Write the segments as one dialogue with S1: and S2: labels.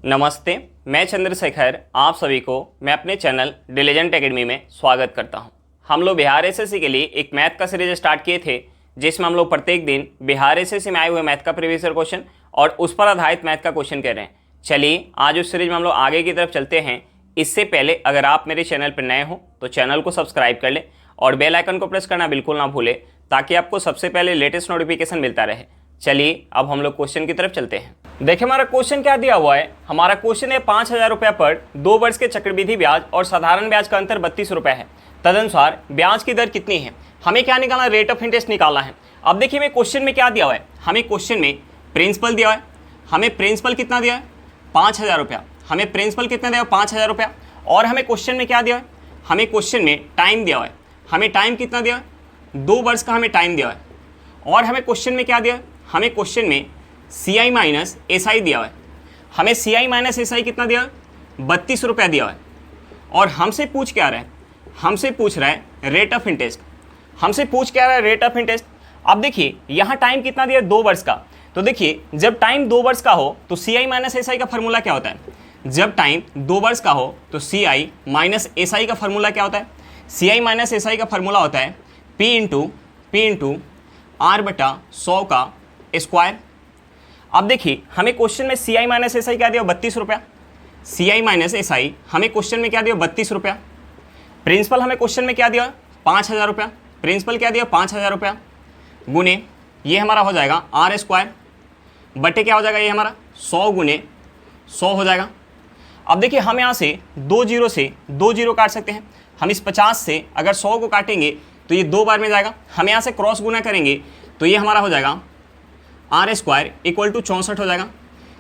S1: नमस्ते, मैं चंद्रशेखर आप सभी को मैं अपने चैनल डिलीजेंट एकेडमी में स्वागत करता हूं। हम लोग बिहार एसएससी के लिए एक मैथ का सीरीज स्टार्ट किए थे, जिसमें हम लोग प्रत्येक दिन बिहार एसएससी में आए हुए मैथ का प्रीवियस ईयर क्वेश्चन और उस पर आधारित मैथ का क्वेश्चन कर रहे हैं। चलिए आज उस सीरीज में हम लोग आगे की तरफ चलते हैं। इससे पहले अगर आप मेरे चैनल पर नए हो तो चैनल को सब्सक्राइब कर लें और बेल आइकन को प्रेस करना बिल्कुल ना भूलें, ताकि आपको सबसे पहले लेटेस्ट नोटिफिकेशन मिलता रहे। चलिए अब हम लोग क्वेश्चन की तरफ चलते हैं। देखिए हमारा क्वेश्चन क्या दिया हुआ है। हमारा क्वेश्चन है 5,000 रुपये पर 2 वर्ष के चक्रवृद्धि ब्याज और साधारण ब्याज का अंतर 32 रुपये है। तदनुसार ब्याज की दर कितनी है। हमें क्या निकालना, रेट ऑफ इंटरेस्ट निकालना है। अब देखिए हमें क्वेश्चन में क्या दिया हुआ है। हमें क्वेश्चन में प्रिंसिपल दिया है। हमें प्रिंसिपल कितना दिया है, 5,000 रुपया। हमें प्रिंसिपल कितना दिया है, 5,000 रुपया। और हमें क्वेश्चन में क्या दिया है, हमें क्वेश्चन में टाइम दिया हुआ है। हमें टाइम कितना दिया है, 2 वर्ष का हमें टाइम दिया है। और हमें क्वेश्चन में क्या दिया है, हमें क्वेश्चन में CI माइनस SI दिया है। हमें CI माइनस SI कितना दिया है, 32 रुपया दिया है। और हमसे पूछ क्या रहा है, हमसे पूछ रहा है रेट ऑफ इंटरेस्ट। हमसे पूछ क्या रहा है, रेट ऑफ इंटरेस्ट। अब देखिए यहाँ टाइम कितना दिया है, 2 वर्ष का। तो देखिए जब टाइम 2 वर्ष का हो तो CI माइनस SI का फॉर्मूला क्या होता है। जब टाइम 2 वर्ष का हो तो CI माइनस SI का फॉर्मूला क्या होता है। CI माइनस SI का फॉर्मूला होता है P इंटू R/100 का स्क्वायर। अब देखिए हमें क्वेश्चन में CI माइनस SI क्या दिया, 32 रुपया। CI माइनस SI हमें क्वेश्चन में क्या दिया, 32 रुपया। प्रिंसिपल हमें क्वेश्चन में क्या दिया, 5,000 रुपया। प्रिंसिपल क्या दिया, 5,000 रुपया गुने ये हमारा हो जाएगा R² बटे क्या हो जाएगा, ये हमारा 100 गुने 100 हो जाएगा। अब देखिए हम यहाँ से 2 जीरो काट सकते हैं। हम इस 50 से अगर 100 को काटेंगे तो ये 2 बार में जाएगा। हम यहाँ से क्रॉस गुना करेंगे तो ये हमारा हो जाएगा R² इक्वल टू 64 हो जाएगा।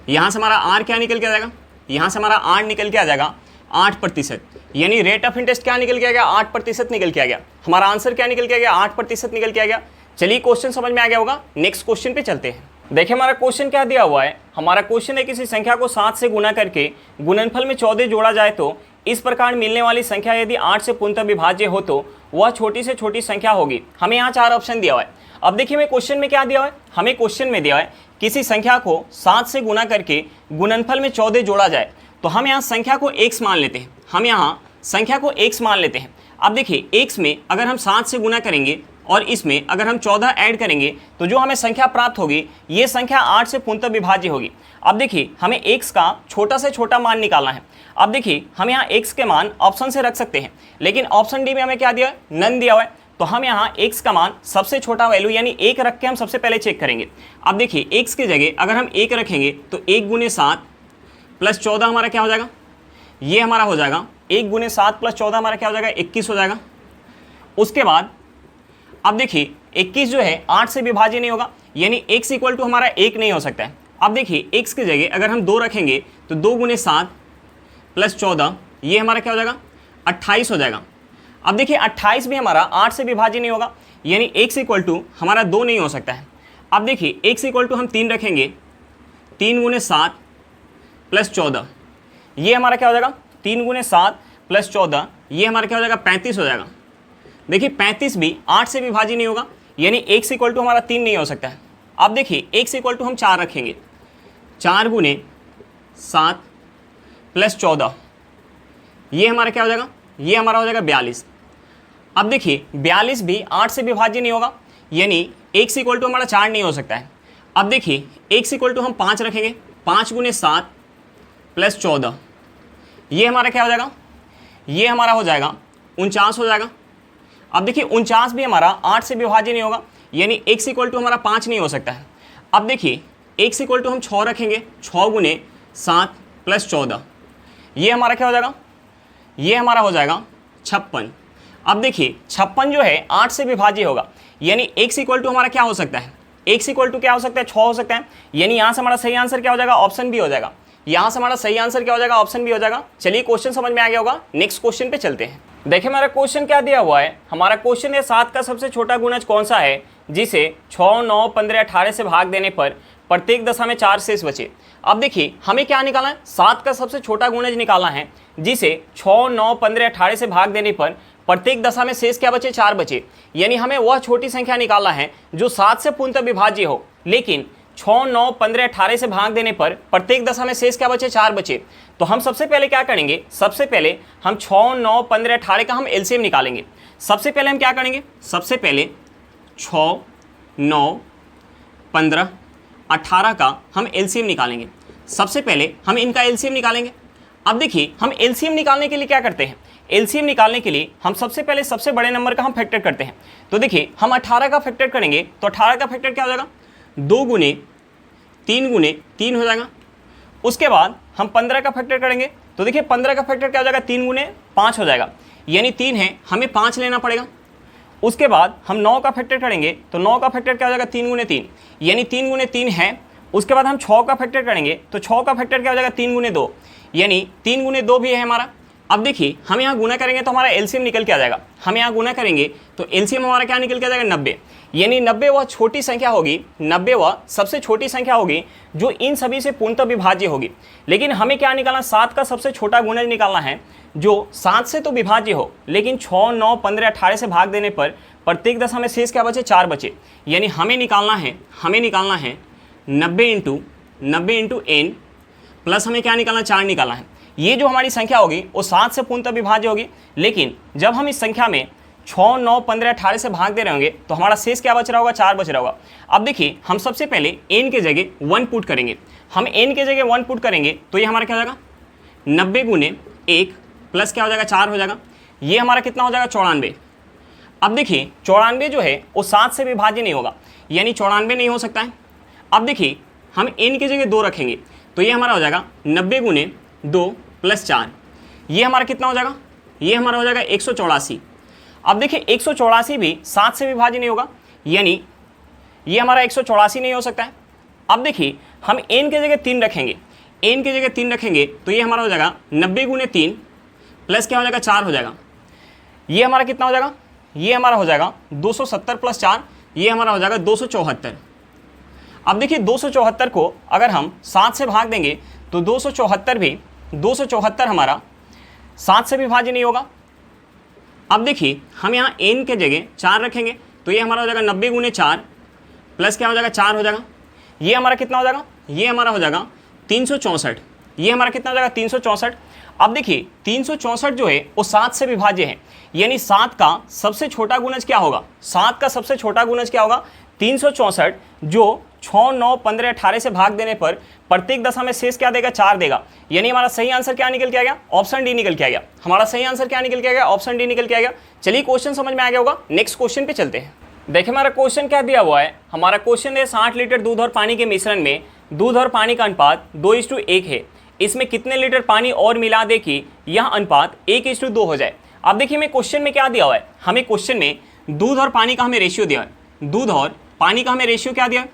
S1: यहाँ से हमारा R क्या निकल के आ जाएगा, यहाँ से हमारा R निकल के आ जाएगा 8%। यानी रेट ऑफ इंटरेस्ट क्या निकल के आ गया, 8% निकल के आ गया। हमारा आंसर क्या निकल के आ गया, 8% निकल के आ गया। चलिए क्वेश्चन समझ में आ गया होगा। नेक्स्ट क्वेश्चन पे चलते हैं। देखिए हमारा क्वेश्चन क्या दिया हुआ है। हमारा क्वेश्चन है किसी संख्या को 7 से गुना करके गुणनफल में 14 जोड़ा जाए तो इस प्रकार मिलने वाली संख्या यदि 8 से पूर्णतः विभाज्य हो तो वह छोटी से छोटी संख्या होगी। हमें यहाँ 4 ऑप्शन दिया हुआ है। अब देखिए हमें क्वेश्चन में क्या दिया हुआ है, हमें क्वेश्चन में दिया है किसी संख्या को 7 से गुना करके गुणनफल में 14 जोड़ा जाए। तो हम यहाँ संख्या को x मान लेते हैं। हम यहाँ संख्या को x मान लेते हैं। अब देखिए x में अगर हम 7 से गुना करेंगे और इसमें अगर हम 14 ऐड करेंगे तो जो हमें संख्या प्राप्त होगी ये संख्या 8 से पूर्णतः विभाज्य होगी। अब देखिए हमें x का छोटा से छोटा मान निकालना है। अब देखिए हम यहाँ x के मान ऑप्शन से रख सकते हैं, लेकिन ऑप्शन डी में हमें क्या दिया है, नन दिया हुआ है। तो हम यहाँ x का मान सबसे छोटा वैल्यू यानी 1 रख के हम सबसे पहले चेक करेंगे। अब देखिए x की जगह अगर हम 1 रखेंगे तो 1 गुने 7 प्लस 14 हमारा क्या हो जाएगा, ये हमारा हो जाएगा 1 गुने 7 प्लस 14 हमारा क्या हो जाएगा, 21 हो जाएगा। उसके बाद अब देखिए 21 जो है 8 से विभाज्य नहीं होगा, यानी x इक्वल टू हमारा 1 नहीं हो सकता है। अब देखिए x की जगह अगर हम 2 रखेंगे तो 2 गुने 7 प्लस 14 ये हमारा क्या हो जाएगा, 28 हो जाएगा। अब देखिए 28 भी हमारा 8 से विभाज्य नहीं होगा, यानी x इक्वल टू हमारा 2 नहीं हो सकता है। अब देखिए x इक्वल टू हम 3 रखेंगे, 3 गुने 7 प्लस 14 ये हमारा क्या हो जाएगा, 3 गुने 7 प्लस 14 ये हमारा क्या हो जाएगा, 35 हो जाएगा। देखिए 35 भी 8 से विभाज्य नहीं होगा, यानी x इक्वल टू हमारा 3 नहीं हो सकता है। अब देखिए x इक्वल टू हम 4 रखेंगे, 4 गुने 7 प्लस 14 ये हमारा क्या हो जाएगा, ये हमारा हो जाएगा 42। अब देखिए 42 भी 8 से विभाज्य नहीं होगा, यानी x इक्वल टू हमारा 4 नहीं हो सकता है। अब देखिए x इक्वल टू हम 5 रखेंगे, 5 गुने 7 प्लस 14 ये हमारा क्या हो जाएगा, ये हमारा हो जाएगा 49 हो जाएगा। अब देखिए 49 भी हमारा 8 से विभाज्य नहीं होगा, यानी x इक्वल टू हमारा 5 नहीं हो सकता है। अब देखिए x इक्वल टू हम 6 रखेंगे, 6 गुने 7 प्लस 14 ये हमारा क्या हो जाएगा, ये हमारा हो जाएगा 56। अब देखिए 56 जो है 8 से विभाज्य होगा, यानी x इक्वल टू हमारा क्या हो सकता है, x इक्वल टू क्या हो सकता है, 6 हो सकता है। यानी यहाँ से हमारा सही आंसर क्या हो जाएगा, ऑप्शन बी हो जाएगा। यहाँ से हमारा सही आंसर क्या हो जाएगा, ऑप्शन बी हो जाएगा। चलिए क्वेश्चन समझ में आ गया होगा। नेक्स्ट क्वेश्चन पे चलते हैं। देखिए हमारा क्वेश्चन क्या दिया हुआ है। हमारा क्वेश्चन है 7 का सबसे छोटा गुणज कौन सा है जिसे 6, 9, 15, 18 से भाग देने पर प्रत्येक दशा में 4 शेष बचे। अब देखिए हमें क्या निकालना है, 7 का सबसे छोटा गुणज निकालना है जिसे 6, 9, 15, 18 से भाग देने पर प्रत्येक दशा में शेष क्या बचे, 4 बचे। यानी हमें वह छोटी संख्या निकालना है जो 7 से पूर्णतः विभाज्य हो, लेकिन 6, 9, 15, 18 से भाग देने पर प्रत्येक दशा में शेष क्या बचे, 4 बचे। तो हम सबसे पहले क्या करेंगे, सबसे पहले हम 6, 9, 15, 18 का हम एलसीएम निकालेंगे। सबसे पहले हम क्या करेंगे, सबसे पहले 6, 9, 15, 18 का हम एलसीएम निकालेंगे। सबसे पहले हम इनका एलसीएम निकालेंगे। अब देखिए हम एलसीएम निकालने के लिए क्या करते हैं, एलसीएम निकालने के लिए हम सबसे पहले सबसे बड़े नंबर का हम फैक्टर करते हैं। तो देखिए हम 18 का फैक्टर करेंगे तो 18 का फैक्टर क्या हो जाएगा, 2 गुने 3 हो जाएगा। उसके बाद हम 15 का फैक्टर करेंगे तो देखिए 15 का फैक्टर क्या हो जाएगा, 3 गुने 5 हो जाएगा, यानी 3 है, हमें 5 लेना पड़ेगा। उसके बाद हम 9 का फैक्टर करेंगे तो 9 का फैक्टर क्या हो जाएगा, 3 गुने 3, यानी 3 गुने 3 है। उसके बाद हम 6 का फैक्टर करेंगे तो 6 का फैक्टर क्या हो जाएगा, 3 गुने 2, यानी 3 गुने 2 भी है हमारा। अब देखिए हम यहाँ गुना करेंगे तो हमारा एलसीएम निकल के आ जाएगा। हम यहाँ गुना करेंगे तो एलसीएम हमारा क्या निकल के आ जाएगा, 90, यानी 90 वह छोटी संख्या होगी, 90 वह सबसे छोटी संख्या होगी जो इन सभी से पूर्णतः विभाज्य होगी। लेकिन हमें क्या निकालना, 7 का सबसे छोटा गुणज निकालना है जो 7 से तो विभाज्य हो, लेकिन 6, 9, 15, 18 से भाग देने पर प्रत्येक दशा में शेष क्या बचे, 4 बचे। यानी हमें निकालना है 90 इंटू n प्लस हमें क्या निकालना, 4 निकालना है। ये जो हमारी संख्या होगी वो 7 से पूर्णतः विभाज्य होगी। लेकिन जब हम इस संख्या में 6, 9, 15, 18 से भाग दे रहे होंगे तो हमारा शेष क्या बच रहा होगा, 4 बच रहा होगा। अब देखिए हम सबसे पहले n के जगह 1 पुट करेंगे। हम n के जगह 1 पुट करेंगे तो ये हमारा क्या हो जाएगा, 90 गुने 1 प्लस क्या हो जाएगा, 4 हो जाएगा। ये हमारा कितना हो जाएगा, 94। अब देखिए 94 जो है वो 7 से विभाज्य नहीं होगा, यानी 94 नहीं हो सकता है। अब देखिए हम n की जगह 2 रखेंगे तो ये हमारा हो जाएगा 90 गुने 2 प्लस 4, ये हमारा कितना हो जाएगा, ये हमारा हो जाएगा 184। अब देखिए 184 भी 7 से विभाज्य नहीं होगा, यानी ये हमारा 184 नहीं हो सकता है। अब देखिए हम n की जगह 3 रखेंगे, n की जगह 3 रखेंगे तो ये हमारा हो जाएगा 90 गुने 3 प्लस क्या हो जाएगा, 4 हो जाएगा। ये हमारा कितना हो जाएगा, ये हमारा हो जाएगा 270 प्लस 4, ये हमारा हो जाएगा 274। अब देखिए 274 को अगर हम 7 से भाग देंगे तो 274 हमारा 7 से विभाज्य नहीं होगा। अब देखिए हम यहाँ n के जगह 4 रखेंगे तो ये हमारा हो जाएगा 90 गुने 4 प्लस क्या हो जाएगा, 4 हो जाएगा। ये हमारा कितना हो जाएगा, ये हमारा हो जाएगा 364, ये हमारा कितना हो जाएगा, 364। अब देखिए 364 जो है वो 7 से विभाज्य है, यानी 7 का सबसे छोटा गुणज क्या होगा, 7 का सबसे छोटा गुणज क्या होगा, 364, जो 6, 9, 15, 18 से भाग देने पर प्रत्येक दशा में शेष क्या देगा, 4 देगा। यानी हमारा सही आंसर क्या निकल के आ गया, ऑप्शन डी निकल के आ गया। हमारा सही आंसर क्या निकल के आ गया, ऑप्शन डी निकल के आ गया। चलिए क्वेश्चन समझ में आ गया होगा, नेक्स्ट क्वेश्चन पे चलते हैं। देखिए हमारा क्वेश्चन क्या दिया हुआ है, हमारा क्वेश्चन है 60 लीटर दूध और पानी के मिश्रण में दूध और पानी का अनुपात 2:1 है। इसमें कितने लीटर पानी और मिला दे कि यह अनुपात 1:2 हो जाए। अब देखिए हमें क्वेश्चन में क्या दिया हुआ है, हमें क्वेश्चन में दूध और पानी का हमें रेशियो दिया है, दूध और पानी का हमें रेशियो क्या दिया है,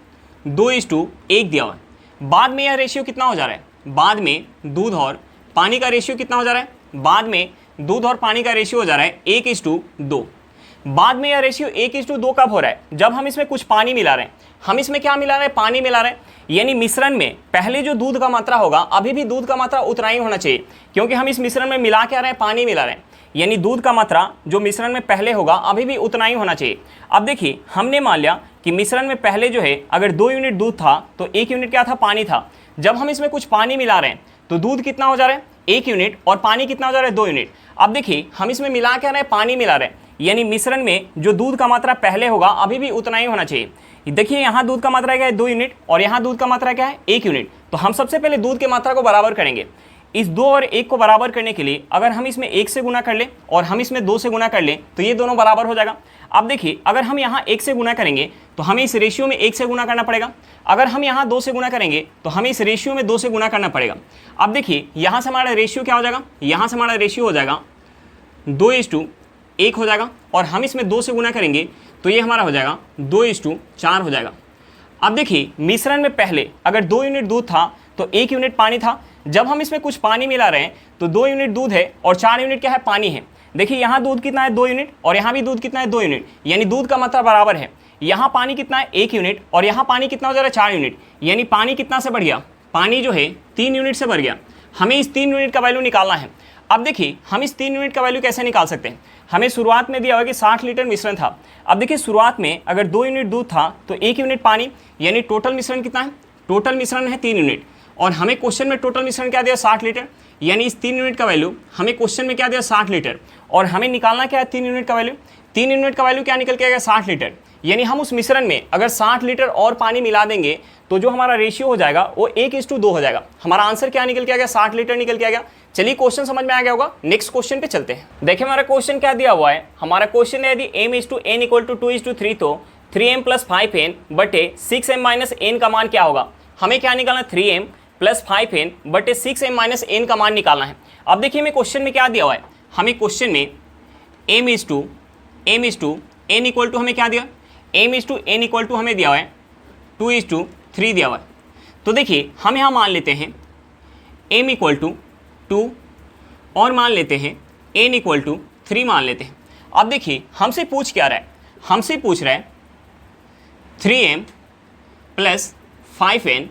S1: 2:1 दिया हुआ है। बाद में यह रेशियो कितना हो जा रहा है, बाद में दूध और पानी का रेशियो कितना हो जा रहा है, बाद में दूध और पानी का रेशियो हो जा रहा है 1:2। बाद में यह रेशियो 1:2 कब हो रहा है, जब हम इसमें कुछ पानी मिला रहे हैं। हम इसमें क्या मिला रहे हैं, पानी मिला रहे हैं। यानी मिश्रण में पहले जो दूध का मात्रा होगा, अभी भी दूध का मात्रा उतना ही होना चाहिए, क्योंकि हम इस मिश्रण में मिला क्या रहे हैं, पानी मिला रहे हैं। यानी दूध का मात्रा जो मिश्रण में पहले होगा अभी भी उतना ही होना चाहिए। अब देखिए हमने मान लिया कि मिश्रण में पहले जो है अगर 2 यूनिट दूध था तो 1 यूनिट क्या था, पानी था। जब हम इसमें कुछ पानी मिला रहे हैं तो दूध कितना हो जा रहा है, 1 यूनिट, और पानी कितना हो जा रहा है, 2 यूनिट। अब देखिए हम इसमें मिला क्या रहे हैं, पानी मिला रहे हैं, यानी मिश्रण में जो दूध का मात्रा पहले होगा अभी भी उतना ही होना चाहिए। देखिए यहाँ दूध का मात्रा क्या है, 2 यूनिट, और यहाँ दूध का मात्रा क्या है, 1 यूनिट। तो हम सबसे पहले दूध की मात्रा को बराबर करेंगे। इस 2 और 1 को बराबर करने के लिए अगर हम इसमें 1 से गुना कर लें और हम इसमें 2 से गुना कर लें तो ये दोनों बराबर हो जाएगा। अब देखिए अगर हम यहाँ 1 से गुना करेंगे तो हमें इस रेशियो में 1 से गुना करना पड़ेगा। अगर हम यहाँ 2 से गुना करेंगे तो हमें इस रेशियो में 2 से गुना करना पड़ेगा। अब देखिए यहाँ से हमारा रेशियो क्या हो जाएगा, यहाँ से हमारा रेशियो हो जाएगा 2:1 हो जाएगा, और हम इसमें 2 से गुना करेंगे तो ये हमारा हो जाएगा 2:4 हो जाएगा। अब देखिए मिश्रण में पहले अगर 2 यूनिट दूध था तो 1 यूनिट पानी था। जब हम इसमें कुछ पानी मिला रहे हैं तो 2 यूनिट दूध है और 4 यूनिट क्या है, पानी है। देखिए यहाँ दूध कितना है, 2 यूनिट, और यहाँ भी दूध कितना है, 2 यूनिट, यानी दूध का मात्रा बराबर है। यहाँ पानी कितना है, 1 यूनिट, और यहाँ पानी कितना हो जा रहा है, 4 यूनिट, यानी पानी कितना से बढ़ गया, पानी जो है 3 यूनिट से बढ़ गया। हमें इस 3 यूनिट का वैल्यू निकालना है। अब देखिए हम इस 3 यूनिट का वैल्यू कैसे निकाल सकते हैं। हमें शुरुआत में दिया हुआ कि 60 लीटर मिश्रण था। अब देखिए शुरुआत में अगर 2 यूनिट दूध था तो 1 यूनिट पानी, यानी टोटल मिश्रण कितना है, टोटल मिश्रण है 3 यूनिट। और हमें क्वेश्चन में टोटल मिश्रण क्या दिया, 60 लीटर, यानी इस 3 यूनिट का वैल्यू हमें क्वेश्चन में क्या दिया, 60 लीटर। और हमें निकालना क्या है, 3 यूनिट का वैल्यू। 3 यूनिट का वैल्यू क्या निकल के आएगा, 60 लीटर। यानी हम उस मिश्रण में अगर 60 लीटर और पानी मिला देंगे तो जो हमारा रेशियो हो जाएगा वो 1:2 हो जाएगा। हमारा आंसर क्या निकल के आ गया, 60 लीटर निकल के आ गया। चलिए क्वेश्चन समझ में आ गया होगा, नेक्स्ट क्वेश्चन पे चलते हैं। देखिए हमारा क्वेश्चन क्या दिया हुआ है। हमारा क्वेश्चन है यदि m/n = 2:3 तो 3m + 5n बटे 6m - n का मान क्या होगा। हमें क्या निकालना है, 3m + 5n बटे 6m - n का मान निकालना है। अब देखिए हमें क्वेश्चन में क्या दिया हुआ है, हमें क्वेश्चन में m/n = हमें क्या दिया, m/n = हमें दिया हुआ है 2:3 दिया हुआ है। तो देखिए हम यहाँ मान लेते हैं m = 2 और मान लेते हैं n = 3 मान लेते हैं। अब देखिए हमसे पूछ क्या रहा है, हमसे पूछ रहा है 3m + 5n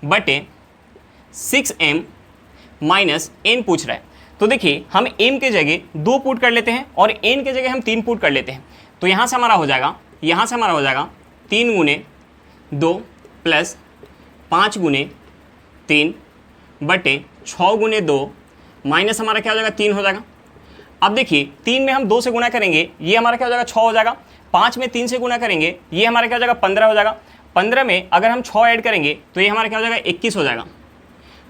S1: बटे 6m - n पूछ रहा है। तो देखिए हम m के जगह 2 पुट कर लेते हैं और n के जगह हम 3 पुट कर लेते हैं। तो यहाँ से हमारा हो जाएगा, 3 × 2 + 5 × 3 बटे 6 × 2 माइनस हमारा क्या हो जाएगा, 3 हो जाएगा। अब देखिए 3 में हम 2 से गुना करेंगे, ये हमारा क्या हो जाएगा, 6 हो जाएगा। 5 में 3 से गुना करेंगे, ये हमारा क्या हो जाएगा, 15 हो जाएगा। 15 में अगर हम 6 ऐड करेंगे तो ये हमारा क्या हो जाएगा, 21 हो जाएगा।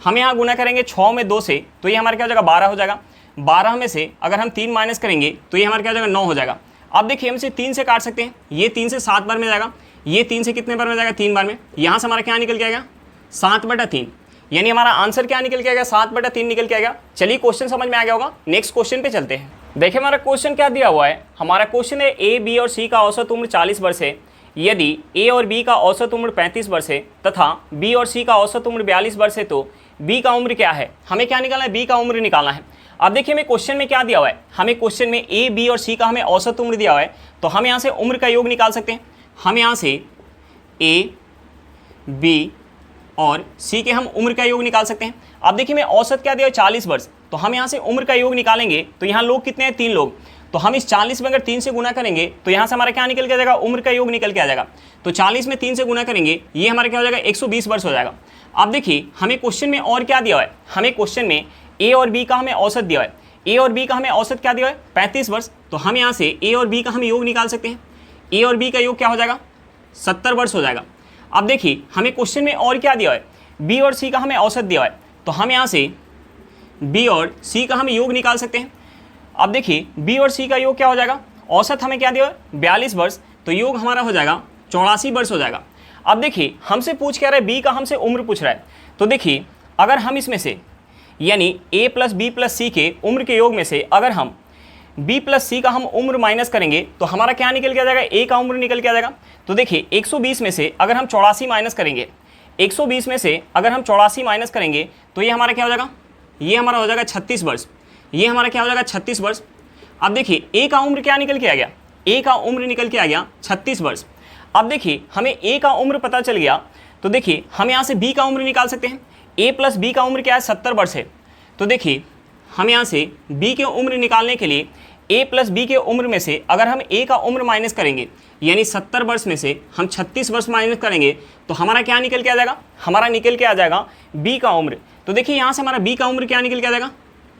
S1: हम यहाँ गुना करेंगे 6 में 2 से तो ये हमारा क्या हो जाएगा, 12 हो जाएगा। 12 में से अगर हम 3 माइनस करेंगे तो ये हमारा क्या हो जाएगा, 9 हो जाएगा। अब देखिए हम इसे 3 से काट सकते हैं, ये 3 से 7 बार में जाएगा, ये 3 से कितने बार में जाएगा, 3 बार में। यहाँ से हमारा क्या निकल के आएगा, 7/3, यानी हमारा आंसर क्या निकल के आएगा, 7/3 निकल के आएगा। चलिए क्वेश्चन समझ में आ गया होगा, नेक्स्ट क्वेश्चन पे चलते हैं। देखिए हमारा क्वेश्चन क्या दिया हुआ है। हमारा क्वेश्चन है ए, बी और सी का औसत उम्र 40 वर्ष है। यदि ए और बी का औसत उम्र 35 वर्ष है तथा बी और सी का औसत उम्र 42 वर्ष है तो बी का उम्र क्या है। हमें क्या निकालना है, बी का उम्र निकालना है। अब देखिए हमें क्वेश्चन में क्या दिया हुआ है, हमें क्वेश्चन में ए, बी और सी का हमें औसत उम्र दिया हुआ है। तो हम यहाँ से उम्र का योग निकाल सकते हैं। हम यहाँ से ए, बी और सी के हम उम्र का योग निकाल सकते हैं। अब देखिए मैं औसत क्या दिया है, 40 वर्ष। तो हम यहाँ से उम्र का योग निकालेंगे तो यहाँ लोग कितने हैं, 3 लोग। तो हम इस 40 में अगर 3 से गुना करेंगे तो यहाँ से हमारा क्या निकल के आ जाएगा, उम्र का योग निकल के आ जाएगा। तो 40 में 3 से गुना करेंगे, ये हमारा क्या हो जाएगा, 120 वर्ष हो जाएगा। अब देखिए हमें क्वेश्चन में और क्या दिया हुआ है, हमें क्वेश्चन में ए और बी का हमें औसत दिया है। ए और बी का हमें औसत क्या दिया है, 35 वर्ष। तो हम यहाँ से ए और बी का हम योग निकाल सकते हैं। ए और बी का योग क्या हो जाएगा, 70 वर्ष हो जाएगा। अब देखिए हमें क्वेश्चन में और क्या दिया है, बी और सी का हमें औसत दिया है। तो हम यहाँ से बी और सी का हम योग निकाल सकते हैं। अब देखिए बी और सी का योग क्या हो जाएगा, औसत हमें क्या दिया है, 42 वर्ष। तो योग हमारा हो जाएगा 84 वर्ष हो जाएगा। अब देखिए हमसे पूछ क्या रहा है, बी का हमसे उम्र पूछ रहा है। तो देखिए अगर हम इसमें से यानी a + b + c के उम्र के योग में से अगर हम b + c का हम उम्र माइनस करेंगे तो हमारा क्या निकल के आ जाएगा, a का उम्र निकल के आ जाएगा। तो देखिए 120 में से अगर हम 84 माइनस करेंगे, 120 में से अगर हम 84 माइनस करेंगे तो ये हमारा क्या हो जाएगा, ये हमारा हो जाएगा 36 वर्ष। ये हमारा क्या हो जाएगा, 36 वर्ष। अब देखिए a का उम्र क्या निकल के आ गया, a का उम्र निकल के आ गया 36 वर्ष। अब देखिए हमें a का उम्र पता चल गया तो देखिए हम यहाँ से b का उम्र निकाल सकते हैं। a + b का उम्र क्या है, 70 वर्ष है। तो देखिए हम यहाँ से b के उम्र निकालने के लिए a + b के उम्र में से अगर हम a का उम्र माइनस करेंगे, यानी 70 वर्ष में से हम 36 वर्ष माइनस करेंगे तो हमारा क्या निकल के आ जाएगा, हमारा निकल के आ जाएगा b का उम्र। तो देखिए यहाँ से हमारा b का उम्र क्या निकल के आ जाएगा,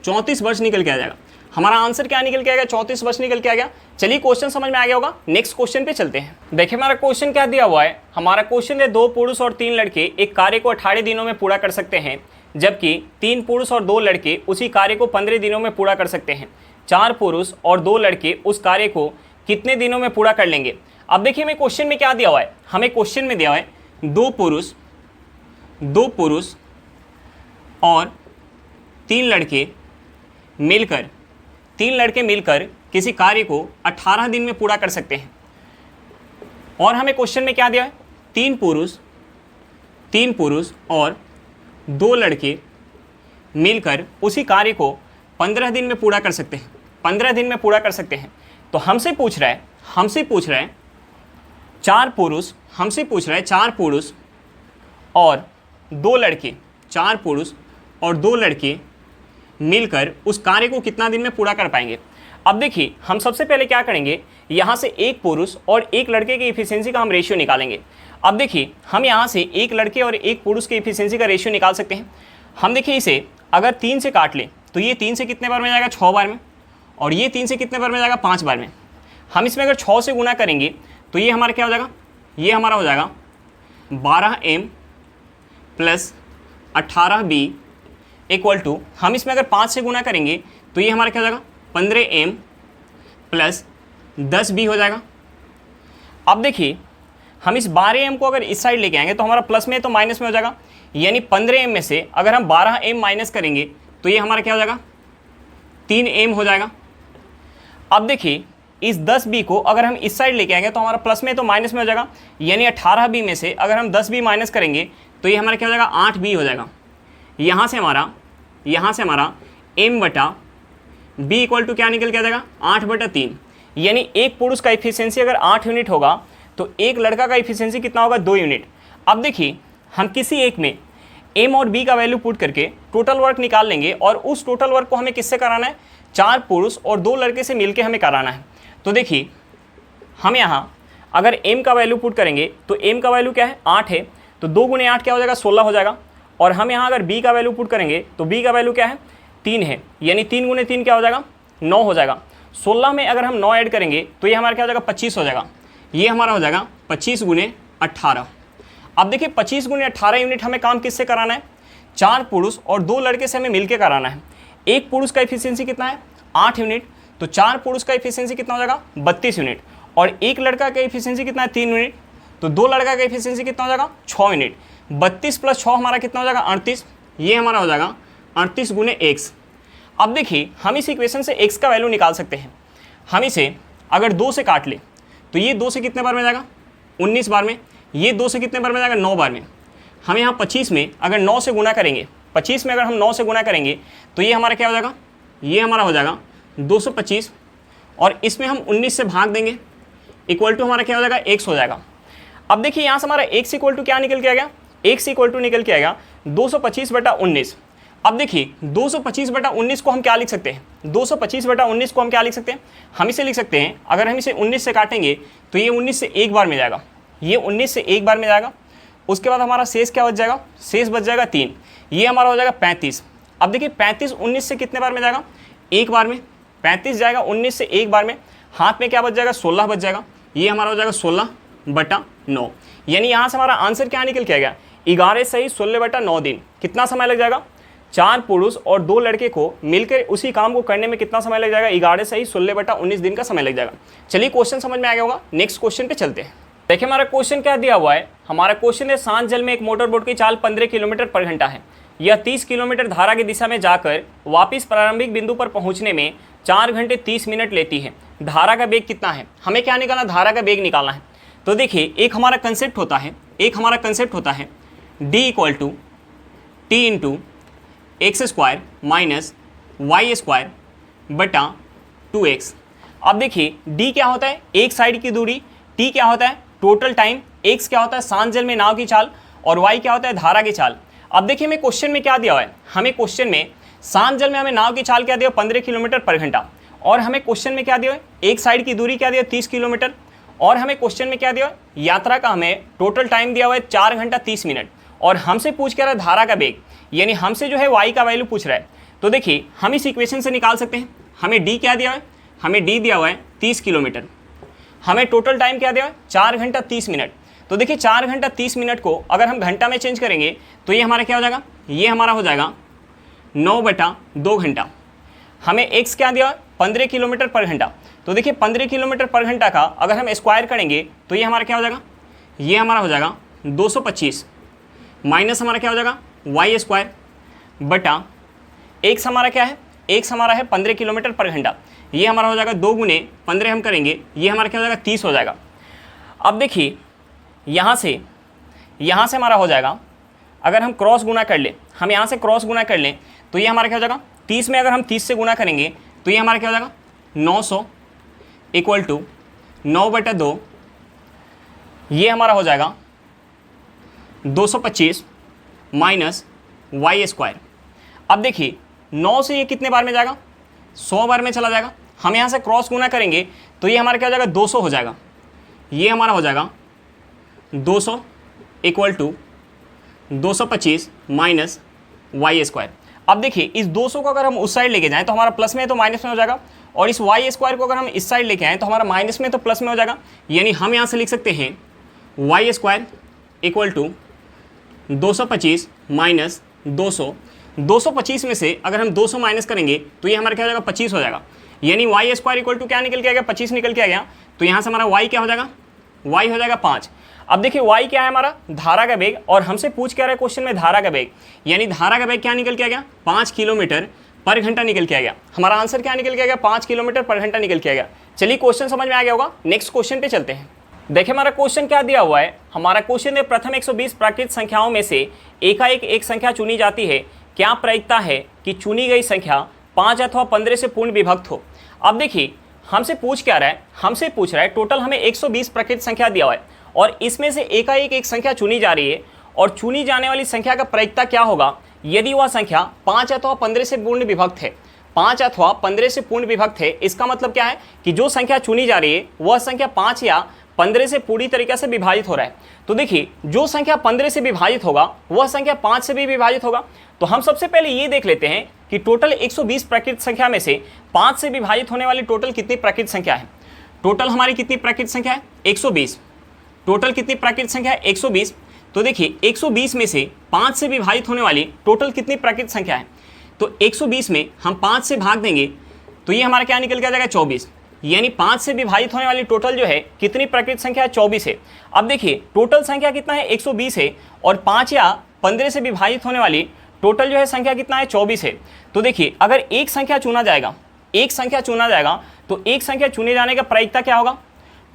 S1: 34 वर्ष निकल के आ जाएगा। हमारा आंसर क्या निकल के आ गया, 34 वर्ष निकल के आ गया। चलिए क्वेश्चन समझ में आ गया होगा, नेक्स्ट क्वेश्चन पे चलते हैं। देखिए हमारा क्वेश्चन क्या दिया हुआ है। हमारा क्वेश्चन है 2 पुरुष और 3 लड़के एक कार्य को 18 दिनों में पूरा कर सकते हैं, जबकि 3 पुरुष और 2 लड़के उसी कार्य को 15 दिनों में पूरा कर सकते हैं। 4 पुरुष और 2 लड़के उस कार्य को कितने दिनों में पूरा कर लेंगे। अब देखिए हमें क्वेश्चन में क्या दिया हुआ है, हमें क्वेश्चन में दिया हुआ है 2 पुरुष और 3 लड़के मिलकर किसी कार्य को 18 दिन में पूरा कर सकते हैं। और हमें क्वेश्चन में क्या दिया है, 3 पुरुष और 2 लड़के मिलकर उसी कार्य को 15 दिन में पूरा कर सकते हैं। 15 दिन में पूरा कर सकते हैं। तो हमसे पूछ रहा है 4 पुरुष, हमसे पूछ रहा है 4 पुरुष और 2 लड़के, 4 पुरुष और 2 लड़के मिलकर उस कार्य को कितना दिन में पूरा कर पाएंगे। अब देखिए हम सबसे पहले क्या करेंगे, यहाँ से एक पुरुष और एक लड़के की इफिशियंसी का हम रेशियो निकालेंगे। अब देखिए हम यहाँ से एक लड़के और एक पुरुष की इफिशियंसी का रेशियो निकाल सकते हैं। हम देखिए इसे अगर 3 से काट लें तो ये 3 से कितने बार में जाएगा, 6 बार में, और ये 3 से कितने बार में जाएगा, 5 बार में। हम इसमें अगर 6 से गुना करेंगे तो ये हमारा क्या हो जाएगा, ये हमारा हो जाएगा 12m plus 18b equal to, हम इसमें अगर 5 से गुना करेंगे तो ये हमारा क्या हो जाएगा 15m प्लस 10b हो जाएगा। अब देखिए हम इस 12m को अगर इस साइड लेके आएंगे तो हमारा प्लस में तो माइनस में हो जाएगा, यानी 15m में से अगर हम 12m माइनस करेंगे तो ये हमारा क्या हो जाएगा 3m हो जाएगा। अब देखिए इस 10b को अगर हम इस साइड लेके आएंगे तो हमारा प्लस में तो माइनस में हो जाएगा, यानी 18b में से अगर हम 10b माइनस करेंगे तो ये हमारा क्या हो जाएगा 8b हो जाएगा। यहाँ से हमारा m बटा b इक्वल टू क्या निकल के आ जाएगा 8/3, यानी एक पुरुष का इफिशियंसी अगर 8 यूनिट होगा तो एक लड़का का इफिशियंसी कितना होगा 2 यूनिट। अब देखिए हम किसी एक में m और b का वैल्यू पुट करके टोटल वर्क निकाल लेंगे और उस टोटल वर्क को हमें किससे कराना है, 4 पुरुष और 2 लड़के से मिलके हमें कराना है। तो देखिए हम यहाँ अगर m का वैल्यू पुट करेंगे तो m का वैल्यू क्या है 8 है, तो 2 गुणे 8 क्या हो जाएगा 16 हो जाएगा। और हम यहाँ अगर b का वैल्यू पुट करेंगे तो b का वैल्यू क्या है 3 है, यानी 3 गुणे 3 क्या हो जाएगा 9 हो जाएगा। 16 में अगर हम 9 ऐड करेंगे तो ये हमारा क्या हो जाएगा 25 हो जाएगा। ये हमारा हो जाएगा 25 गुणे 18। अब देखिए 25 गुणे 18 यूनिट हमें काम किससे कराना है, 4 पुरुष और 2 लड़के से हमें मिलके कराना है। एक पुरुष का इफिशियंसी कितना है 8 यूनिट, तो 4 पुरुष का इफिशियंसी कितना हो जाएगा 32 यूनिट, और एक लड़का का इफिशियंसी कितना है 3 यूनिट, तो 2 लड़का का इफिशियंसी कितना हो जाएगा 6 यूनिट। 32 प्लस 6 हमारा कितना हो जाएगा 38, ये हमारा हो जाएगा 38 गुणे x। अब देखिए हम इस इक्वेशन से x का वैल्यू निकाल सकते हैं। हम इसे अगर 2 से काट ले तो ये 2 से कितने बार में जाएगा 19 बार में, ये 2 से कितने बार में जाएगा 9 बार में। हम यहाँ 25 में अगर 9 से गुना करेंगे, 25 में अगर हम 9 से गुना करेंगे तो ये हमारा क्या हो जाएगा, ये हमारा हो जाएगा 225, और इसमें हम 19 से भाग देंगे इक्वल टू हमारा क्या हो जाएगा x हो जाएगा। अब देखिए यहाँ से हमारा x इक्वल टू क्या निकल के आएगा, x इक्वल टू निकल के आएगा 225/19। अब देखिए 225/19 को हम क्या लिख सकते हैं, 225/19 को हम क्या लिख सकते हैं, हम इसे लिख सकते हैं अगर हम इसे 19 से काटेंगे तो ये 19 से एक बार में जाएगा, ये 19 से एक बार में जाएगा। उसके बाद हमारा शेष क्या बच जाएगा, शेष बच जाएगा 3, ये हमारा हो जाएगा 35। अब देखिए 35 19 से कितने बार में जाएगा, एक बार में। 35 जाएगा 19 से एक बार में, हाथ में क्या बच जाएगा 16 बच जाएगा, ये हमारा हो जाएगा 16/9। यानी यहाँ से हमारा आंसर क्या निकल के आ गया, 11 सही 16/9 दिन। कितना समय लग जाएगा, 4 पुरुष और 2 लड़के को मिलकर उसी काम को करने में कितना समय लग जाएगा, 11 सही 16/19 दिन का समय लग जाएगा। चलिए क्वेश्चन समझ में आ गया होगा, नेक्स्ट क्वेश्चन पे चलते हैं। देखिए हमारा क्वेश्चन क्या दिया हुआ है, हमारा क्वेश्चन है शांत जल में एक मोटर बोट की चाल 15 किलोमीटर पर घंटा है। यह 30 किलोमीटर धारा की दिशा में जाकर वापिस प्रारंभिक बिंदु पर पहुंचने में 4 घंटे 30 मिनट लेती है। धारा का वेग कितना है, हमें क्या निकालना, धारा का वेग निकालना है। तो देखिए एक हमारा कंसेप्ट होता है d equal to t into x square minus y square बटा 2x। अब देखिए d क्या होता है, एक साइड की दूरी, t क्या होता है टोटल टाइम, x क्या होता है शांत जल में नाव की चाल, और y क्या होता है धारा की चाल। अब देखिए हमें क्वेश्चन में क्या दिया हुआ है, हमें क्वेश्चन में शांत जल में हमें नाव की चाल क्या दिया 15 किलोमीटर पर घंटा, और हमें क्वेश्चन में क्या दिया है, एक साइड की दूरी क्या दिया 30 किलोमीटर, और हमें क्वेश्चन में क्या दिया है, यात्रा का हमें टोटल टाइम दिया हुआ है 4 घंटा 30 मिनट, और हमसे पूछ क्या रहा है धारा का वेग, यानी हमसे जो है y का वैल्यू पूछ रहा है। तो देखिए हम इस इक्वेशन से निकाल सकते हैं, हमें d क्या दिया है, हमें d दिया हुआ है 30 किलोमीटर, हमें टोटल टाइम क्या दिया है 4 घंटा 30 मिनट। तो देखिए 4 घंटा 30 मिनट को अगर हम घंटा में चेंज करेंगे तो ये हमारा क्या हो जाएगा, ये हमारा हो जाएगा 9/2 घंटा। हमें x क्या दिया है 15 किलोमीटर पर घंटा, तो देखिए 15 किलोमीटर पर घंटा का अगर हम स्क्वायर करेंगे तो ये हमारा क्या हो जाएगा, ये हमारा हो जाएगा 225 माइनस हमारा क्या हो जाएगा वाई स्क्वायर बटा x हमारा क्या है, x हमारा है 15 किलोमीटर पर घंटा, ये हमारा हो जाएगा 2 गुने 15 हम करेंगे, ये हमारा क्या हो जाएगा 30 हो जाएगा। अब देखिए यहाँ से हमारा हो जाएगा, अगर हम क्रॉस गुना कर लें, हम यहाँ से क्रॉस गुना कर लें तो ये हमारा क्या हो जाएगा 30 में अगर हम 30 से गुना करेंगे तो ये हमारा क्या हो जाएगा 900 इक्वल टू 9/2, ये हमारा हो जाएगा 225 माइनस वाई स्क्वायर। अब देखिए 9 से ये कितने बार में जाएगा, 100 बार में चला जाएगा। हम यहाँ से क्रॉस गुना करेंगे तो ये हमारा क्या हो जाएगा, 200 हो जाएगा। ये हमारा हो जाएगा 200 equal to 225 minus y square. अब देखिए इस 200 को अगर हम उस साइड लेके जाएं तो हमारा प्लस में तो माइनस में हो जाएगा, और इस वाई स्क्वायर को अगर हम इस साइड लेके आएँ तो हमारा माइनस में तो प्लस में हो जाएगा। यानी हम यहाँ से लिख सकते हैं y square equal to 225 minus 200। 225 में से अगर हम 200 माइनस करेंगे तो ये हमारा क्या हो जाएगा, 25 हो जाएगा। यानी वाई स्क्वायर इक्वल टू क्या निकल के आ गया, 25 निकल के आ गया। तो यहाँ से हमारा वाई क्या हो जाएगा, वाई हो जाएगा 5। अब देखिए वाई क्या है हमारा, धारा का वेग, और हमसे पूछ क्या रहा है क्वेश्चन में धारा का वेग, यानी धारा का वेग क्या निकल के आ गया, 5 किलोमीटर पर घंटा निकल के आ गया। हमारा आंसर क्या निकल के आ गया, 5 किलोमीटर पर घंटा निकल के आ गया। चलिए क्वेश्चन समझ में आ गया होगा, नेक्स्ट क्वेश्चन पे चलते हैं। देखिए हमारा क्वेश्चन क्या दिया हुआ है, हमारा क्वेश्चन है प्रथम 120 प्राकृत संख्याओं में से एकाएक एक संख्या चुनी जाती है, क्या प्रायिकता है कि चुनी गई संख्या 5 अथवा 15 से पूर्ण विभक्त हो। अब देखिए हमसे पूछ क्या रहा है, हमसे पूछ रहा है टोटल हमें 120 प्राकृत संख्या दिया हुआ है और इसमें से एकाएक एक संख्या चुनी जा रही है, और चुनी जाने वाली संख्या का प्रायिकता क्या होगा यदि वह संख्या 5 अथवा 15 से पूर्ण विभक्त है। 5 अथवा 15 से पूर्ण विभक्त है, इसका मतलब क्या है कि जो संख्या चुनी जा रही है वह संख्या 5 या 15 से पूरी तरीके से विभाजित हो रहा है। तो देखिए जो संख्या 15 से विभाजित होगा वह संख्या 5 से भी विभाजित होगा। तो हम सबसे पहले ये देख लेते हैं कि टोटल 120 प्राकृत संख्या में से 5 से विभाजित होने वाली टोटल कितनी प्राकृत संख्या है। टोटल हमारी कितनी प्राकृत संख्या है, 120। टोटल कितनी प्राकृत संख्या है, 120। तो देखिए 120 में से 5 से विभाजित होने वाली टोटल कितनी प्राकृत संख्या है, तो 120 में हम 5 से भाग देंगे तो ये हमारा क्या निकल के आ जाएगा, 24। यानी 5 से विभाजित होने वाली टोटल जो है कितनी प्राकृत संख्या है, 24 है। अब देखिए टोटल संख्या कितना है, 120 है, और 5 या 15 से विभाजित होने वाली टोटल जो है संख्या कितना है, 24 है। तो देखिए अगर एक संख्या चुना जाएगा, एक संख्या चुना जाएगा तो एक संख्या चुने जाने का प्रायिकता क्या होगा,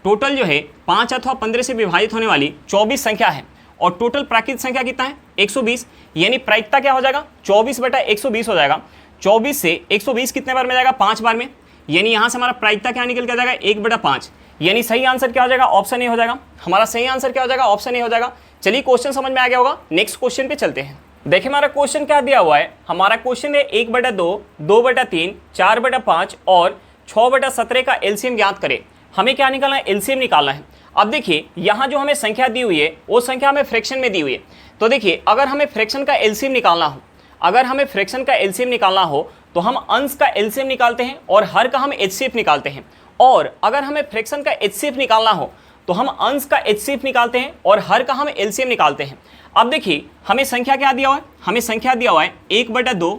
S1: टोटल जो है 5 अथवा 15 से विभाजित होने वाली 24 संख्या है, और टोटल प्राकृत संख्या कितना है, 120। यानी प्रायिकता क्या हो जाएगा, 24/120 हो जाएगा। 24 से 120 कितने बार में जाएगा, 5 बार में। यानी यहाँ से हमारा प्रायिकता क्या निकल के आ जाएगा, 1/5। यानी सही आंसर क्या हो जाएगा, ऑप्शन ए हो जाएगा। हमारा सही आंसर क्या हो जाएगा, ऑप्शन ए हो जाएगा। चलिए क्वेश्चन समझ में आ गया होगा, नेक्स्ट क्वेश्चन पे चलते हैं। देखिए हमारा क्वेश्चन क्या दिया हुआ है, हमारा क्वेश्चन है 1/2, 2/3, 4/5 और 6/17 का एलसीएम ज्ञात करें। हमें क्या निकालना है, एलसीएम निकालना है। अब देखिए यहाँ जो हमें संख्या दी हुई है वो संख्या हमें फ्रैक्शन में दी हुई है। तो देखिए अगर हमें फ्रैक्शन का एलसीएम निकालना हो, अगर हमें फ्रैक्शन का एलसीएम निकालना हो तो हम अंश का एलसीएम निकालते हैं और हर का हम एचसीएफ निकालते हैं, और अगर हमें फ्रैक्शन का एचसीएफ निकालना हो तो हम अंश का एचसीएफ निकालते हैं और हर का हम एलसीएम निकालते हैं। अब देखिए हमें संख्या क्या दिया हुआ है, हमें संख्या दिया हुआ है 1/2,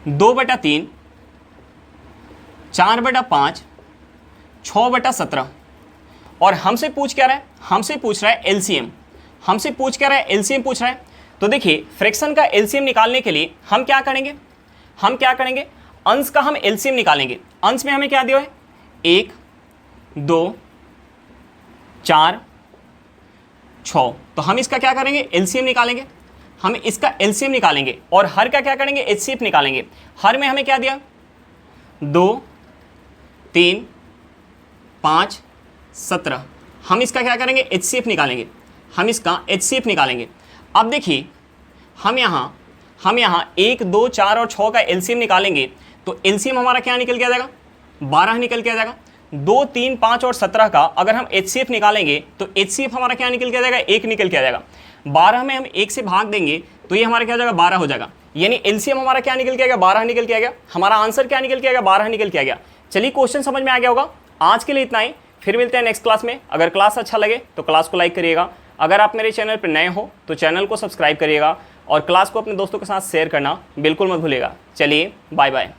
S1: 2/3, 4/5, 6/17, और हमसे पूछ क्या रहा है, हमसे पूछ रहा है एलसीएम। हमसे पूछ क्या रहा है, एलसीएम पूछ रहा है। तो देखिए फ्रैक्शन का एलसीएम निकालने के लिए हम क्या करेंगे, हम क्या करेंगे, अंश का हम एलसीएम निकालेंगे। अंश में हमें क्या दिया है, 1, 2, 4, 6। तो हम इसका क्या करेंगे, एलसीएम निकालेंगे। हम इसका एलसीएम निकालेंगे और हर का क्या करेंगे, एचसीएफ निकालेंगे। हर में हमें क्या दिया, 2, 3, 5, 17। हम इसका क्या करेंगे, एचसीएफ निकालेंगे। हम इसका एचसीएफ निकालेंगे। अब देखिए हम यहाँ 1, 2, 4 और 6 का एलसीएम निकालेंगे तो एलसीएम हमारा क्या निकल के आ जाएगा, 12 निकल के आ जाएगा। 2, 3, 5 और 17 का अगर हम एचसीएफ निकालेंगे तो एचसीएफ हमारा क्या निकल के आ जाएगा, 1 निकल के आ जाएगा। 12 में हम 1 से भाग देंगे तो ये हमारा क्या हो जाएगा, 12 हो जाएगा। यानी एलसीएम हमारा क्या निकल के आ गया, 12 निकल के आ गया। हमारा आंसर क्या निकल के आ गया, 12 निकल के आ गया। चलिए क्वेश्चन समझ में आ गया होगा। आज के लिए इतना ही, फिर मिलते हैं नेक्स्ट क्लास में। अगर क्लास अच्छा लगे तो क्लास को लाइक करिएगा। अगर आप मेरे चैनल पर नए हो तो चैनल को सब्सक्राइब करिएगा और क्लास को अपने दोस्तों के साथ शेयर करना बिल्कुल मत भूलिएगा। चलिए बाय बाय।